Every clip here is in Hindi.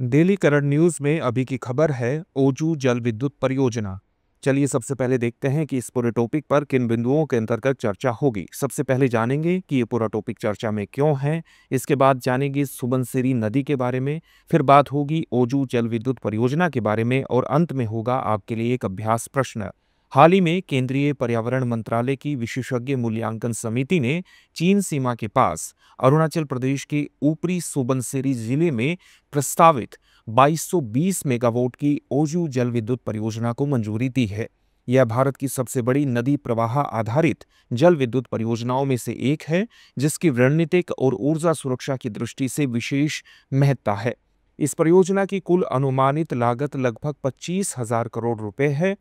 डेली करंट न्यूज में अभी की खबर है ओजू जल विद्युत परियोजना। चलिए सबसे पहले देखते हैं कि इस पूरे टॉपिक पर किन बिंदुओं के अंतर्गत चर्चा होगी। सबसे पहले जानेंगे कि ये पूरा टॉपिक चर्चा में क्यों है। इसके बाद जानेंगे सुबनसिरी नदी के बारे में, फिर बात होगी ओजू जल विद्युत परियोजना के बारे में और अंत में होगा आपके लिए एक अभ्यास प्रश्न। हाल ही में केंद्रीय पर्यावरण मंत्रालय की विशेषज्ञ मूल्यांकन समिति ने चीन सीमा के पास अरुणाचल प्रदेश के ऊपरी सुबनसिरी जिले में प्रस्तावित 2220 मेगावाट की ओजू जल विद्युत परियोजना को मंजूरी दी है। यह भारत की सबसे बड़ी नदी प्रवाह आधारित जल विद्युत परियोजनाओं में से एक है, जिसकी रणनीतिक और ऊर्जा सुरक्षा की दृष्टि से विशेष महत्ता है। इस परियोजना की कुल अनुमानित लागत लगभग 25,000 करोड़ रुपए है।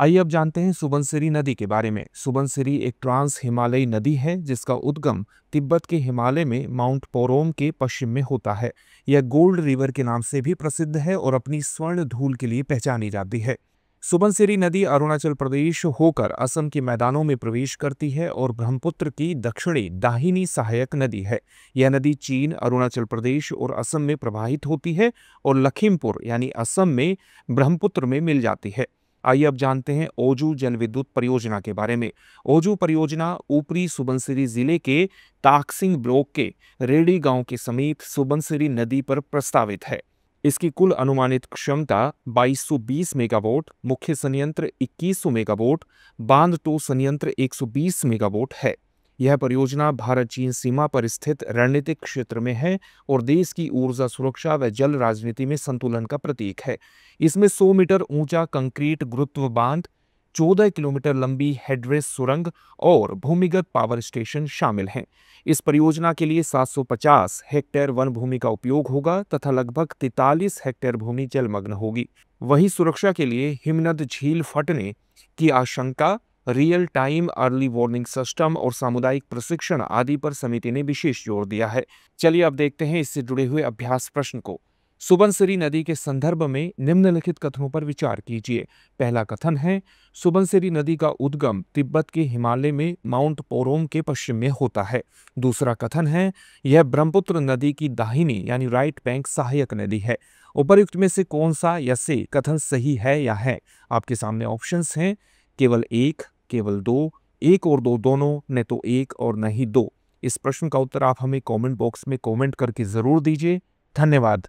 आइए अब जानते हैं सुबनसिरी नदी के बारे में। सुबनसिरी एक ट्रांस हिमालयी नदी है जिसका उद्गम तिब्बत के हिमालय में माउंट पोरोम के पश्चिम में होता है। यह गोल्ड रिवर के नाम से भी प्रसिद्ध है और अपनी स्वर्ण धूल के लिए पहचानी जाती है। सुबनसिरी नदी अरुणाचल प्रदेश होकर असम के मैदानों में प्रवेश करती है और ब्रह्मपुत्र की दक्षिणी दाहिनी सहायक नदी है। यह नदी चीन, अरुणाचल प्रदेश और असम में प्रवाहित होती है और लखीमपुर यानी असम में ब्रह्मपुत्र में मिल जाती है। आइए अब जानते हैं ओजू जल विद्युत परियोजना के बारे में। ओजू परियोजना ऊपरी सुबनसिरी जिले के ताकसिंग ब्लॉक के रेडी गांव के समीप सुबनसिरी नदी पर प्रस्तावित है। इसकी कुल अनुमानित क्षमता 2220 मेगावाट, मुख्य संयंत्र 2100 मेगावाट, बांध टो संयंत्र 120 मेगावाट है। यह परियोजना भारत चीन सीमा पर स्थित रणनीतिक क्षेत्र में है और देश की ऊर्जा सुरक्षा व जल राजनीति में संतुलन का प्रतीक है। इसमें 100 मीटर ऊंचा कंक्रीट गुरुत्व बांध, 14 किलोमीटर लंबी हेडरेस्ट सुरंग और भूमिगत पावर स्टेशन शामिल हैं। इस परियोजना के लिए 750 हेक्टेयर वन भूमि का उपयोग होगा तथा लगभग 43 हेक्टेयर भूमि जलमग्न होगी। वहीं सुरक्षा के लिए हिमनद झील फटने की आशंका, real time early warning system और सामुदायिक प्रशिक्षण आदि पर समिति ने विशेष जोर दिया है। चलिए अब देखते हैं इससे जुड़े हुए अभ्यास प्रश्न को। सुबनसिरी नदी के संदर्भ में निम्नलिखित कथनों पर विचार कीजिए। पहला कथन है, सुबनसिरी नदी का उद्गम तिब्बत के हिमालय में माउंट पोरोम के पश्चिम में होता है। दूसरा कथन है, यह ब्रह्मपुत्र नदी की दाहिनी यानी राइट बैंक सहायक नदी है। उपर्युक्त में से कौन सा या से कथन सही है या है? आपके सामने ऑप्शंस हैं, केवल एक, केवल दो, एक और दो दोनों, न तो एक और न ही दो। इस प्रश्न का उत्तर आप हमें कमेंट बॉक्स में कमेंट करके जरूर दीजिए। धन्यवाद।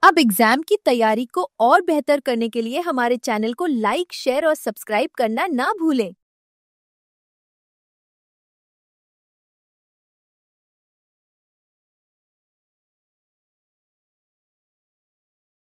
अब एग्जाम की तैयारी को और बेहतर करने के लिए हमारे चैनल को लाइक, शेयर और सब्सक्राइब करना ना भूलें।